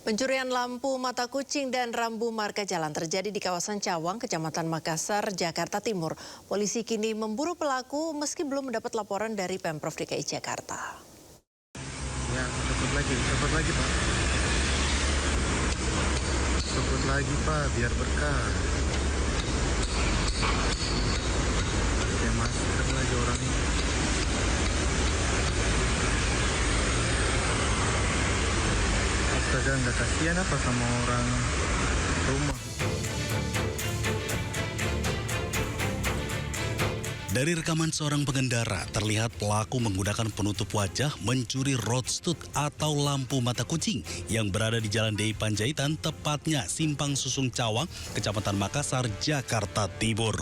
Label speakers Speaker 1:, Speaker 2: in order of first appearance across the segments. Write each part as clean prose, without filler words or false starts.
Speaker 1: Pencurian lampu mata kucing dan rambu marka jalan terjadi di kawasan Cawang, Kecamatan Makassar, Jakarta Timur. Polisi kini memburu pelaku meski belum mendapat laporan dari Pemprov DKI Jakarta.
Speaker 2: Ya, copot lagi Pak. Copot lagi Pak, biar berkah. Pakai masker lagi orangnya. Astaga, nggak kasihan apa sama orang rumah.
Speaker 3: Dari rekaman seorang pengendara, terlihat pelaku menggunakan penutup wajah mencuri road stud atau lampu mata kucing yang berada di Jalan DI Panjaitan, tepatnya Simpang Susung Cawang, Kecamatan Makassar, Jakarta Timur.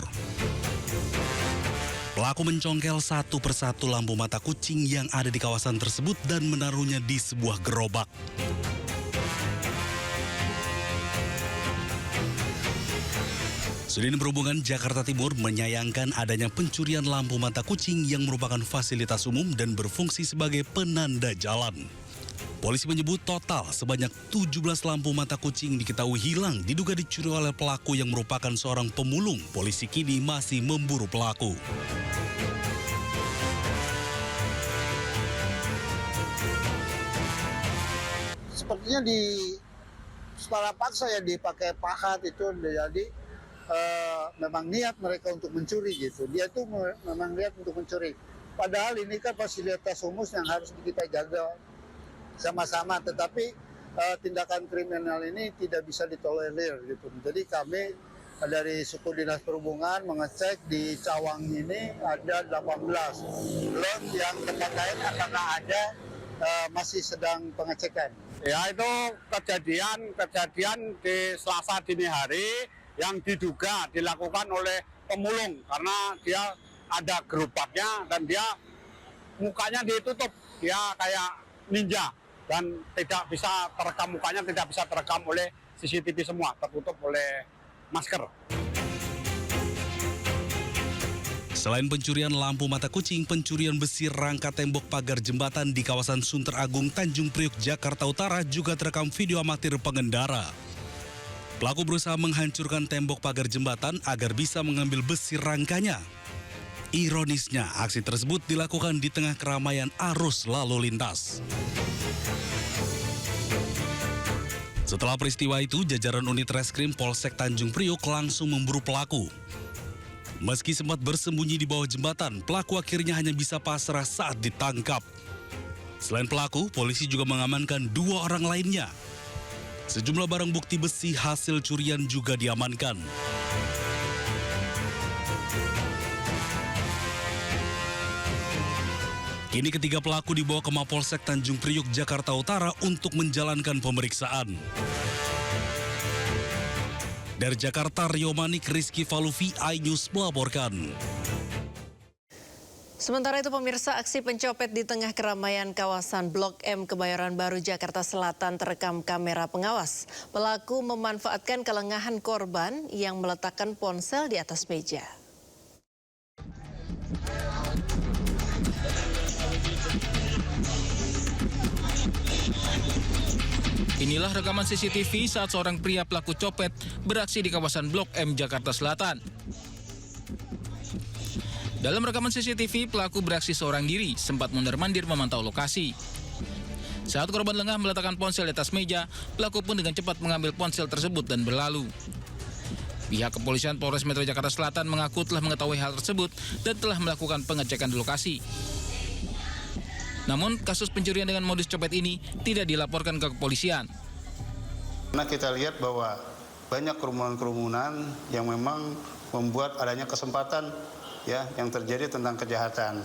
Speaker 3: Pelaku mencongkel satu persatu lampu mata kucing yang ada di kawasan tersebut dan menaruhnya di sebuah gerobak. Sudin Perhubungan Jakarta Timur menyayangkan adanya pencurian lampu mata kucing yang merupakan fasilitas umum dan berfungsi sebagai penanda jalan. Polisi menyebut total sebanyak 17 lampu mata kucing diketahui hilang diduga dicuri oleh pelaku yang merupakan seorang pemulung. Polisi kini masih memburu pelaku.
Speaker 4: Sepertinya di kepala paksa ya dipakai pahat itu, jadi memang niat mereka untuk mencuri gitu. Dia tuh memang niat untuk mencuri. Padahal ini kan fasilitas umum yang harus kita jaga sama-sama. Tetapi tindakan kriminal ini tidak bisa ditolerir gitu. Jadi kami dari suku dinas perhubungan mengecek di Cawang ini ada 18. Belum yang tempat lain apakah ada masih sedang pengecekan.
Speaker 5: Ya, itu kejadian di Selasa dini hari yang diduga dilakukan oleh pemulung karena dia ada gerobaknya dan dia mukanya ditutup, dia kayak ninja dan tidak bisa terekam, mukanya tidak bisa terekam oleh CCTV semua, tertutup oleh masker.
Speaker 3: Selain pencurian lampu mata kucing, pencurian besi rangka tembok pagar jembatan di kawasan Sunter Agung, Tanjung Priok, Jakarta Utara juga terekam video amatir pengendara. Pelaku berusaha menghancurkan tembok pagar jembatan agar bisa mengambil besi rangkanya. Ironisnya, aksi tersebut dilakukan di tengah keramaian arus lalu lintas. Setelah peristiwa itu, jajaran unit reskrim Polsek Tanjung Priok langsung memburu pelaku. Meski sempat bersembunyi di bawah jembatan, pelaku akhirnya hanya bisa pasrah saat ditangkap. Selain pelaku, polisi juga mengamankan 2 orang lainnya. Sejumlah barang bukti besi hasil curian juga diamankan. Kini ketiga pelaku dibawa ke Mapolsek Tanjung Priok, Jakarta Utara untuk menjalankan pemeriksaan. Dari Jakarta, Rio Manik, Rizky Faluvi, iNews melaporkan.
Speaker 1: Sementara itu pemirsa, aksi pencopet di tengah keramaian kawasan Blok M Kebayoran Baru, Jakarta Selatan terekam kamera pengawas. Pelaku memanfaatkan kelengahan korban yang meletakkan ponsel di atas meja.
Speaker 6: Inilah rekaman CCTV saat seorang pria pelaku copet beraksi di kawasan Blok M, Jakarta Selatan. Dalam rekaman CCTV, pelaku beraksi seorang diri, sempat mondar-mandir memantau lokasi. Saat korban lengah meletakkan ponsel di atas meja, pelaku pun dengan cepat mengambil ponsel tersebut dan berlalu. Pihak kepolisian Polres Metro Jakarta Selatan mengaku telah mengetahui hal tersebut dan telah melakukan pengecekan di lokasi. Namun, kasus pencurian dengan modus copet ini tidak dilaporkan ke kepolisian.
Speaker 7: Nah, kita lihat bahwa banyak kerumunan-kerumunan yang memang membuat adanya kesempatan ya yang terjadi tentang kejahatan.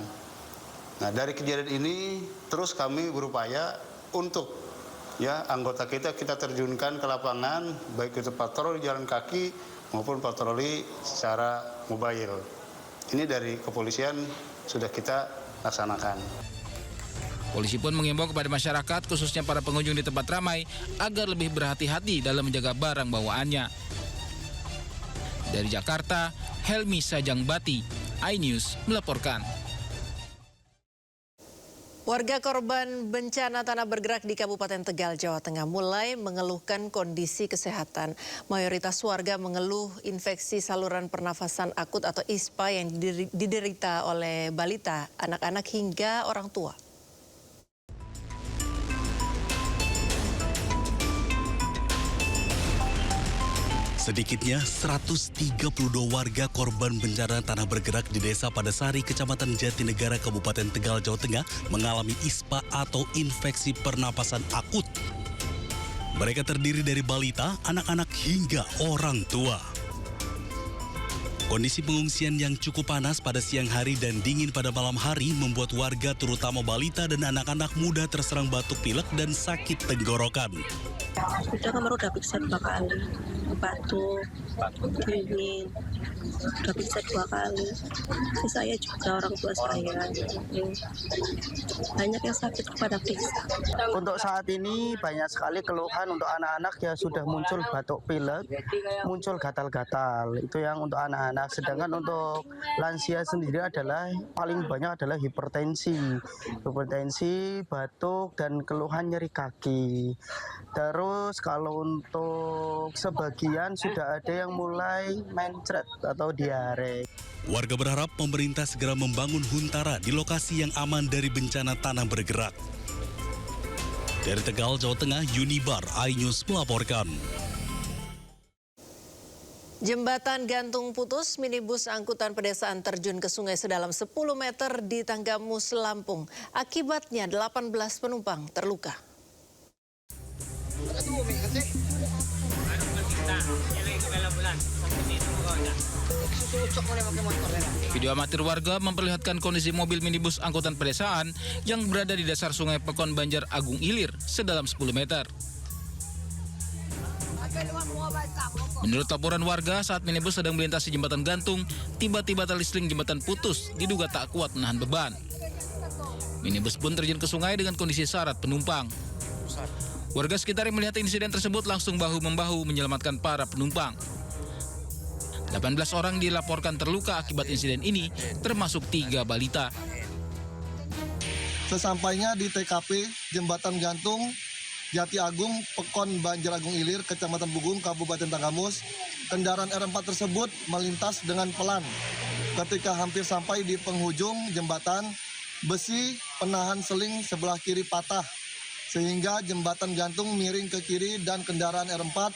Speaker 7: Nah, dari kejadian ini terus kami berupaya untuk ya anggota kita terjunkan ke lapangan, baik itu patroli jalan kaki maupun patroli secara mobile. Ini dari kepolisian sudah kita laksanakan.
Speaker 6: Polisi pun mengimbau kepada masyarakat, khususnya para pengunjung di tempat ramai, agar lebih berhati-hati dalam menjaga barang bawaannya. Dari Jakarta, Helmi Sajangbati, iNews melaporkan.
Speaker 1: Warga korban bencana tanah bergerak di Kabupaten Tegal, Jawa Tengah mulai mengeluhkan kondisi kesehatan. Mayoritas warga mengeluh infeksi saluran pernafasan akut atau ISPA yang diderita oleh balita, anak-anak hingga orang tua.
Speaker 3: Sedikitnya 132 warga korban bencana tanah bergerak di Desa Padasari, Kecamatan Jatinegara, Kabupaten Tegal, Jawa Tengah mengalami ISPA atau infeksi pernapasan akut. Mereka terdiri dari balita, anak-anak hingga orang tua. Kondisi pengungsian yang cukup panas pada siang hari dan dingin pada malam hari membuat warga terutama balita dan anak-anak muda terserang batuk pilek dan sakit tenggorokan.
Speaker 8: Udah kemarin udah periksa 2 kali, batuk, dingin, udah periksa 2 kali. Saya juga orang tua saya, banyak yang sakit kepada periksa.
Speaker 9: Untuk saat ini banyak sekali keluhan untuk anak-anak ya, sudah muncul batuk pilek, muncul gatal-gatal, itu yang untuk anak-anak. Sedangkan untuk lansia sendiri adalah paling banyak adalah hipertensi, batuk dan keluhan nyeri kaki. Terus kalau untuk sebagian sudah ada yang mulai mencret atau diare.
Speaker 3: Warga berharap pemerintah segera membangun huntara di lokasi yang aman dari bencana tanah bergerak. Dari Tegal, Jawa Tengah, Yunibar, iNews melaporkan.
Speaker 1: Jembatan gantung putus, minibus angkutan pedesaan terjun ke sungai sedalam 10 meter di Tanggamus, Lampung. Akibatnya 18 penumpang terluka.
Speaker 6: Video amatir warga memperlihatkan kondisi mobil minibus angkutan pedesaan yang berada di dasar sungai Pekon Banjar Agung Ilir sedalam 10 meter. Menurut laporan warga, saat minibus sedang melintasi jembatan gantung, tiba-tiba tali seling jembatan putus, diduga tak kuat menahan beban. Minibus pun terjun ke sungai dengan kondisi syarat penumpang. Warga sekitar yang melihat insiden tersebut langsung bahu-membahu menyelamatkan para penumpang. 18 orang dilaporkan terluka akibat insiden ini, termasuk 3 balita.
Speaker 10: Sesampainya di TKP Jembatan Gantung Jati Agung, Pekon Banjar Agung Ilir, Kecamatan Bugung, Kabupaten Tanggamus, kendaraan R4 tersebut melintas dengan pelan. Ketika hampir sampai di penghujung jembatan, besi penahan seling sebelah kiri patah, sehingga jembatan gantung miring ke kiri dan kendaraan R4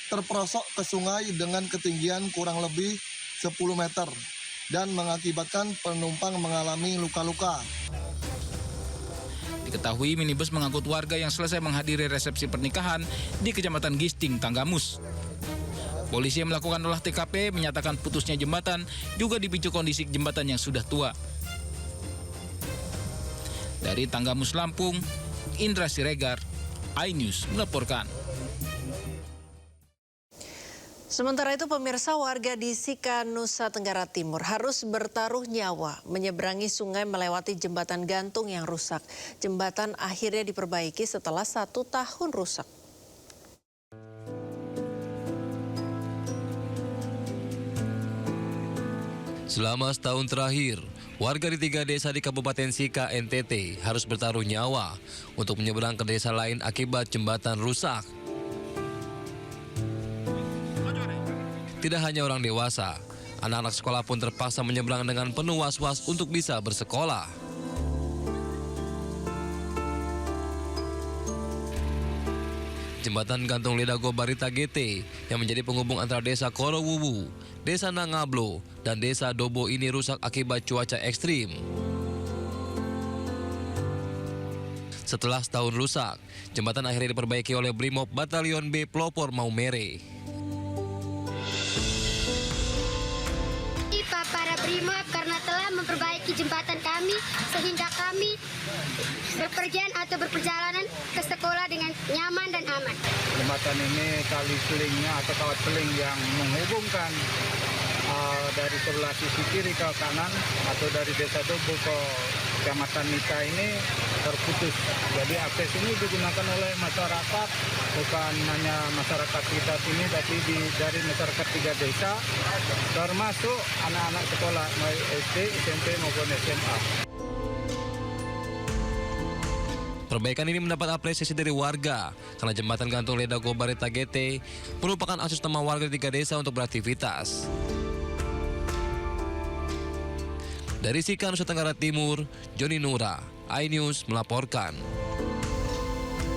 Speaker 10: terperosok ke sungai dengan ketinggian kurang lebih 10 meter dan mengakibatkan penumpang mengalami luka-luka.
Speaker 6: Diketahui minibus mengangkut warga yang selesai menghadiri resepsi pernikahan di Kecamatan Gisting, Tanggamus. Polisi yang melakukan olah TKP menyatakan putusnya jembatan juga dipicu kondisi jembatan yang sudah tua. Dari Tanggamus, Lampung, Indra Siregar, iNews melaporkan.
Speaker 1: Sementara itu pemirsa, warga di Sika, Nusa Tenggara Timur harus bertaruh nyawa menyeberangi sungai melewati jembatan gantung yang rusak. Jembatan akhirnya diperbaiki setelah 1 tahun rusak.
Speaker 11: Selama setahun terakhir, warga di 3 desa di Kabupaten Sika, NTT harus bertaruh nyawa untuk menyeberang ke desa lain akibat jembatan rusak. Tidak hanya orang dewasa, anak-anak sekolah pun terpaksa menyeberang dengan penuh was-was untuk bisa bersekolah. Jembatan gantung Ledago Barita GT yang menjadi penghubung antara desa Korowuwu, desa Nangablo, dan desa Dobo ini rusak akibat cuaca ekstrim. Setelah setahun rusak, jembatan akhirnya diperbaiki oleh Brimob Batalion B Pelopor Maumere.
Speaker 12: Para Brimob karena telah memperbaiki jembatan kami sehingga kami berpergian atau berperjalanan ke sekolah dengan nyaman dan aman.
Speaker 2: Jembatan ini tali selingnya atau kawat seling yang menghubungkan dari sebelah sisi kiri ke kanan atau dari desa Dobo ke Kecamatan Nika ini terputus. Jadi akses ini digunakan oleh masyarakat, bukan hanya masyarakat kita sini, tapi dari masyarakat 3 desa, termasuk anak-anak sekolah baik SD, SMP maupun SMA.
Speaker 11: Perbaikan ini mendapat apresiasi dari warga karena jembatan gantung Ledago Bareta GT merupakan akses utama warga di 3 desa untuk beraktivitas. Dari Sika, Nusa Tenggara Timur, Joni Nura, iNews melaporkan.